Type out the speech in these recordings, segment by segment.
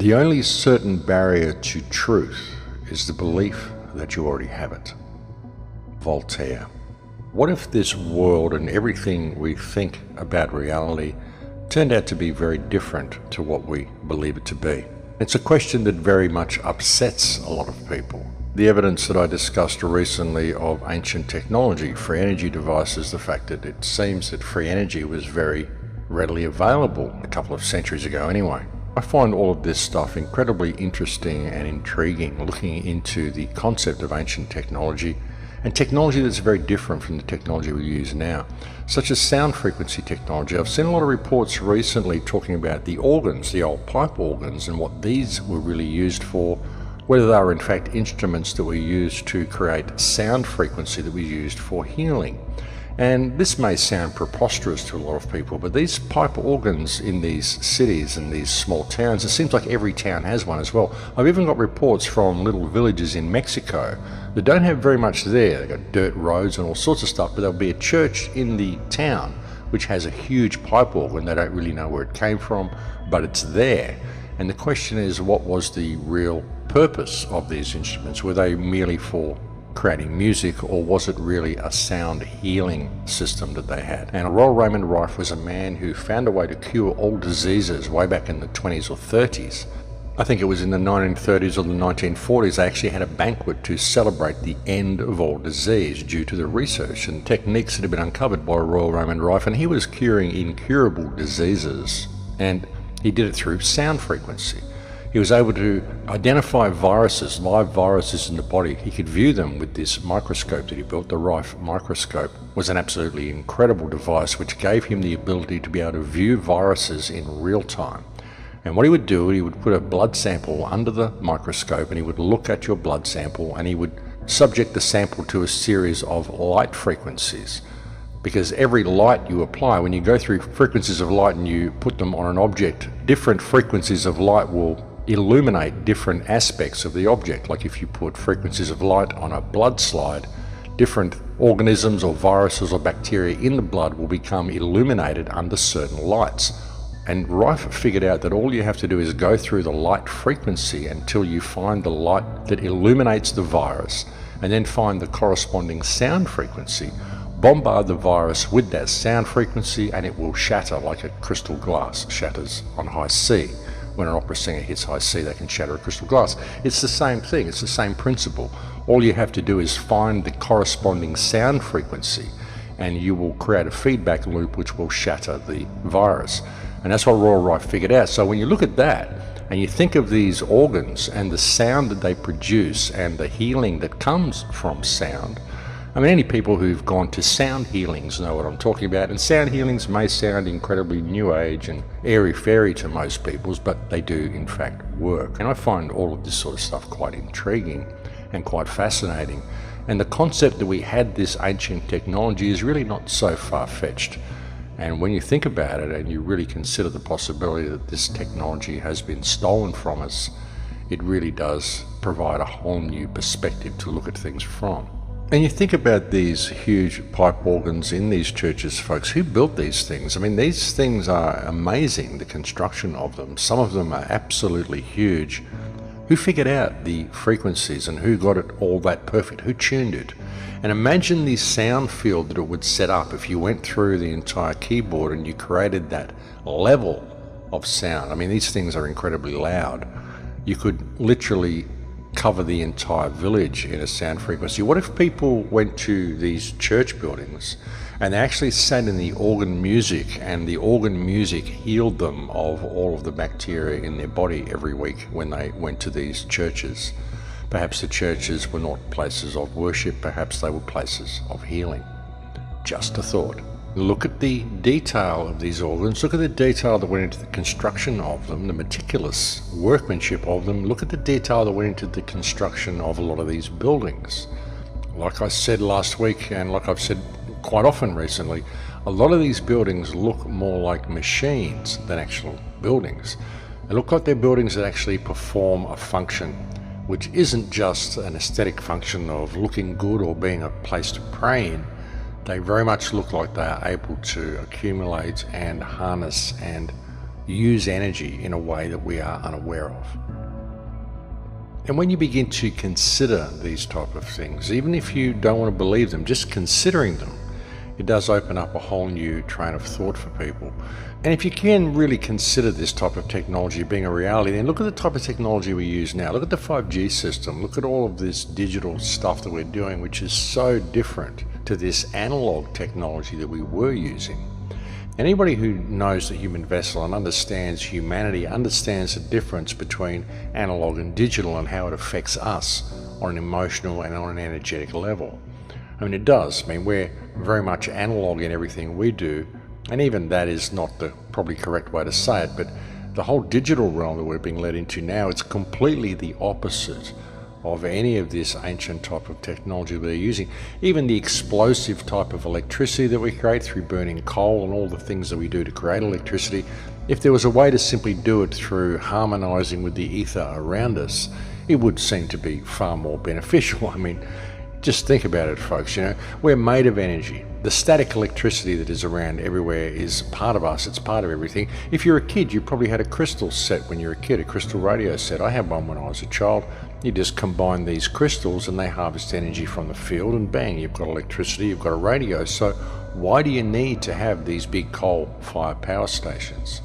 The only certain barrier to truth is the belief that you already have it. Voltaire. What if this world and everything we think about reality turned out to be very different to what we believe it to be? It's a question that very much upsets a lot of people. The evidence that I discussed recently of ancient technology, free energy devices, the fact that it seems that free energy was very readily available a couple of centuries ago anyway. I find all of this stuff incredibly interesting and intriguing, looking into the concept of ancient technology and technology that's very different from the technology we use now, such as sound frequency technology. I've seen a lot of reports recently talking about the organs, the old pipe organs, and what these were really used for, whether they were in fact instruments that were used to create sound frequency that we used for healing. And this may sound preposterous to a lot of people, but these pipe organs in these cities and these small towns, it seems like every town has one as well. I've even got reports from little villages in Mexico that don't have very much there. They've got dirt roads and all sorts of stuff, but there'll be a church in the town which has a huge pipe organ. They don't really know where it came from, but it's there. And the question is, what was the real purpose of these instruments? Were they merely for creating music, or was it really a sound healing system that they had? And Royal Raymond Rife was a man who found a way to cure all diseases way back in the 20s or 30s. I think it was in the 1930s or the 1940s they actually had a banquet to celebrate the end of all disease due to the research and techniques that had been uncovered by Royal Raymond Rife, and he was curing incurable diseases, and he did it through sound frequency. He was able to identify viruses, live viruses in the body. He could view them with this microscope that he built. The Rife microscope was an absolutely incredible device which gave him the ability to be able to view viruses in real time. And what he would do, he would put a blood sample under the microscope and he would look at your blood sample and he would subject the sample to a series of light frequencies. Because every light you apply, when you go through frequencies of light and you put them on an object, different frequencies of light will illuminate different aspects of the object. Like if you put frequencies of light on a blood slide, different organisms or viruses or bacteria in the blood will become illuminated under certain lights. And Rife figured out that all you have to do is go through the light frequency until you find the light that illuminates the virus, and then find the corresponding sound frequency, bombard the virus with that sound frequency, and it will shatter like a crystal glass shatters on high C. When an opera singer hits high C, they can shatter a crystal glass. It's the same thing, it's the same principle. All you have to do is find the corresponding sound frequency and you will create a feedback loop which will shatter the virus. And that's what Royal Rife figured out. So when you look at that and you think of these organs and the sound that they produce and the healing that comes from sound, I mean, any people who've gone to sound healings know what I'm talking about, and sound healings may sound incredibly new age and airy-fairy to most people, but they do in fact work. And I find all of this sort of stuff quite intriguing and quite fascinating. And the concept that we had this ancient technology is really not so far-fetched. And when you think about it and you really consider the possibility that this technology has been stolen from us, it really does provide a whole new perspective to look at things from. And you think about these huge pipe organs in these churches, folks. Who built these things? I mean, these things are amazing, the construction of them. Some of them are absolutely huge. Who figured out the frequencies and who got it all that perfect? Who tuned it? And imagine the sound field that it would set up if you went through the entire keyboard and you created that level of sound. I mean, these things are incredibly loud. You could literally cover the entire village in a sound frequency. What if people went to these church buildings and they actually sat in the organ music, and the organ music healed them of all of the bacteria in their body every week when they went to these churches? Perhaps the churches were not places of worship, perhaps they were places of healing. Just a thought. Look at the detail of these organs, look at the detail that went into the construction of them, the meticulous workmanship of them. Look at the detail that went into the construction of a lot of these buildings. Like I said last week, and like I've said quite often recently, a lot of these buildings look more like machines than actual buildings. They look like they're buildings that actually perform a function, which isn't just an aesthetic function of looking good or being a place to pray in. They very much look like they are able to accumulate and harness and use energy in a way that we are unaware of. And when you begin to consider these type of things, even if you don't want to believe them, just considering them, it does open up a whole new train of thought for people. And if you can really consider this type of technology being a reality, then look at the type of technology we use now. Look at the 5G system. Look at all of this digital stuff that we're doing, which is so different to this analog technology that we were using. Anybody who knows the human vessel and understands humanity understands the difference between analog and digital and how it affects us on an emotional and on an energetic level. I mean, it does. I mean, we're very much analog in everything we do, and even that is not the probably correct way to say it, but the whole digital realm that we're being led into now, it's completely the opposite of any of this ancient type of technology we're using. Even the explosive type of electricity that we create through burning coal and all the things that we do to create electricity, if there was a way to simply do it through harmonizing with the ether around us, it would seem to be far more beneficial. I mean, just think about it, folks. You know, we're made of energy. The static electricity that is around everywhere is part of us. It's part of everything. If you're a kid, you probably had a crystal set when you were a kid, a crystal radio set. I had one when I was a child. You just combine these crystals and they harvest energy from the field, and bang, you've got electricity, you've got a radio. So why do you need to have these big coal-fired power stations?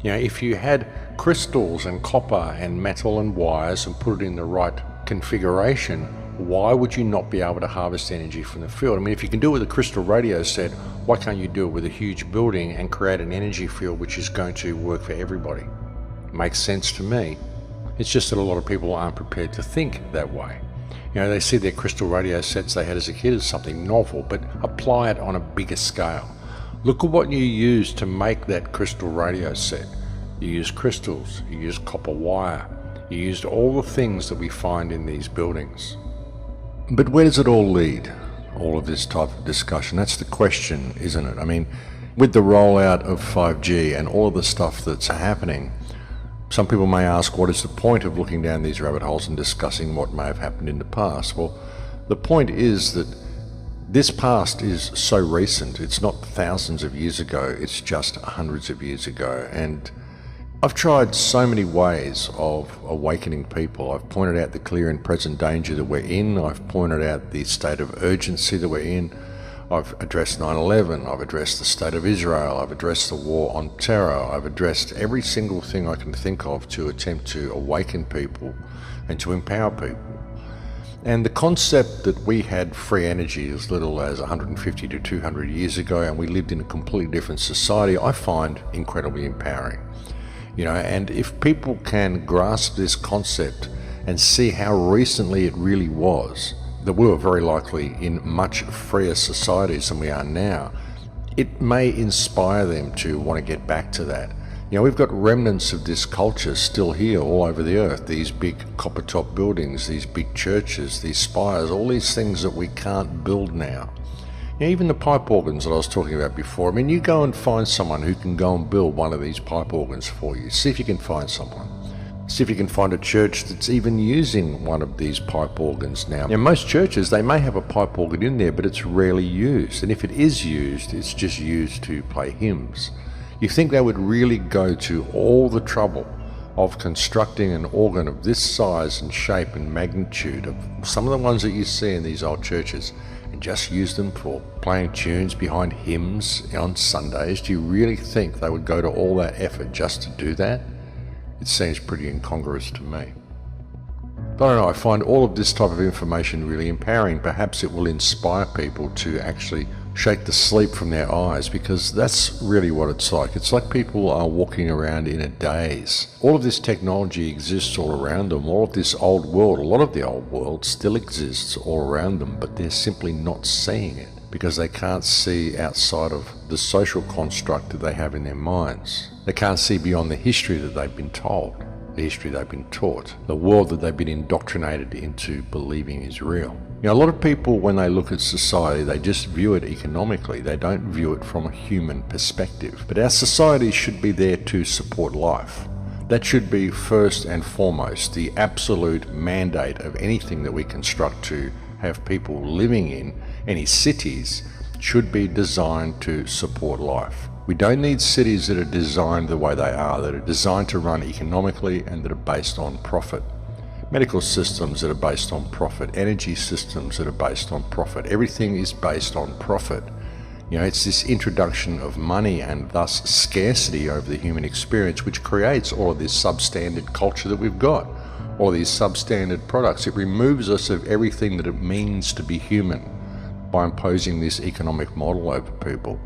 You know, if you had crystals and copper and metal and wires and put it in the right configuration, why would you not be able to harvest energy from the field? I mean, if you can do it with a crystal radio set, why can't you do it with a huge building and create an energy field which is going to work for everybody? Makes sense to me. It's just that a lot of people aren't prepared to think that way. You know, they see their crystal radio sets they had as a kid as something novel, but apply it on a bigger scale. Look at what you use to make that crystal radio set. You use crystals, you use copper wire, you used all the things that we find in these buildings. But where does it all lead? All of this type of discussion? That's the question, isn't it? I mean, with the rollout of 5G and all of the stuff that's happening, some people may ask, what is the point of looking down these rabbit holes and discussing what may have happened in the past? Well, the point is that this past is so recent. It's not thousands of years ago, it's just hundreds of years ago. And I've tried so many ways of awakening people. I've pointed out the clear and present danger that we're in. I've pointed out the state of urgency that we're in. I've addressed 9/11. I've addressed the state of Israel. I've addressed the war on terror. I've addressed every single thing I can think of to attempt to awaken people and to empower people. And the concept that we had free energy as little as 150 to 200 years ago and we lived in a completely different society, I find incredibly empowering. You know, and if people can grasp this concept and see how recently it really was, that we were very likely in much freer societies than we are now, it may inspire them to want to get back to that. You know, we've got remnants of this culture still here all over the earth, these big copper top buildings, these big churches, these spires, all these things that we can't build now. You know, even the pipe organs that I was talking about before, I mean, you go and find someone who can go and build one of these pipe organs for you. See if you can find someone. See if you can find a church that's even using one of these pipe organs now. In most churches, they may have a pipe organ in there, but it's rarely used. And if it is used, it's just used to play hymns. You think they would really go to all the trouble of constructing an organ of this size and shape and magnitude of some of the ones that you see in these old churches and just use them for playing tunes behind hymns on Sundays? Do you really think they would go to all that effort just to do that? It seems pretty incongruous to me. But I don't know, I find all of this type of information really empowering. Perhaps it will inspire people to actually shake the sleep from their eyes, because that's really what it's like. It's like people are walking around in a daze. All of this technology exists all around them. All of this old world, a lot of the old world still exists all around them, but they're simply not seeing it because they can't see outside of the social construct that they have in their minds. They can't see beyond the history that they've been told, the history they've been taught, the world that they've been indoctrinated into believing is real. You know, a lot of people, when they look at society, they just view it economically. They don't view it from a human perspective. But our society should be there to support life. That should be first and foremost the absolute mandate of anything that we construct to have people living in. Any cities should be designed to support life. We don't need cities that are designed the way they are, that are designed to run economically and that are based on profit. Medical systems that are based on profit, energy systems that are based on profit. Everything is based on profit. You know, it's this introduction of money and thus scarcity over the human experience which creates all of this substandard culture that we've got, all these substandard products. It removes us of everything that it means to be human by imposing this economic model over people.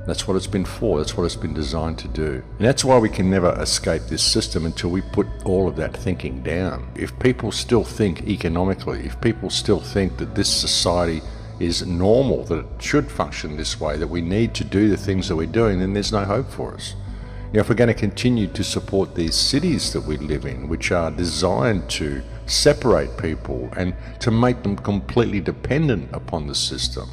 That's what it's been for. That's what it's been designed to do. And that's why we can never escape this system until we put all of that thinking down. If people still think economically, if people still think that this society is normal, that it should function this way, that we need to do the things that we're doing, then there's no hope for us. You know, if we're going to continue to support these cities that we live in, which are designed to separate people and to make them completely dependent upon the system.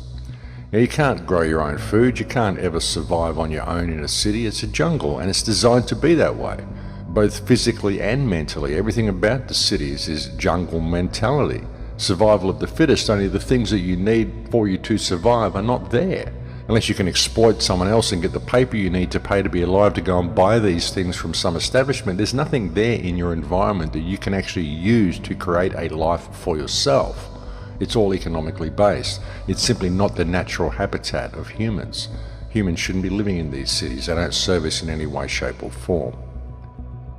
Now, you can't grow your own food, you can't ever survive on your own in a city. It's a jungle, and it's designed to be that way, both physically and mentally. Everything about the cities is jungle mentality. Survival of the fittest, only the things that you need for you to survive are not there. Unless you can exploit someone else and get the paper you need to pay to be alive to go and buy these things from some establishment, there's nothing there in your environment that you can actually use to create a life for yourself. It's all economically based. It's simply not the natural habitat of humans. Humans shouldn't be living in these cities. They don't serve us in any way, shape or form.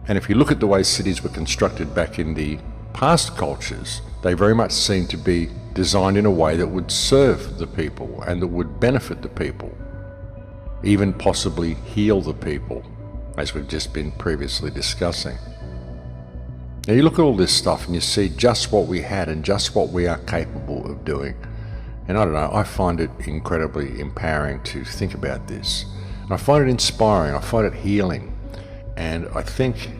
And if you look at the way cities were constructed back in the past cultures, they very much seem to be designed in a way that would serve the people and that would benefit the people, even possibly heal the people, as we've just been previously discussing. Now you look at all this stuff and you see just what we had and just what we are capable of doing. And I don't know, I find it incredibly empowering to think about this. And I find it inspiring, I find it healing. And I think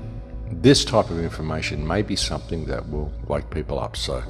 this type of information may be something that will wake people up. So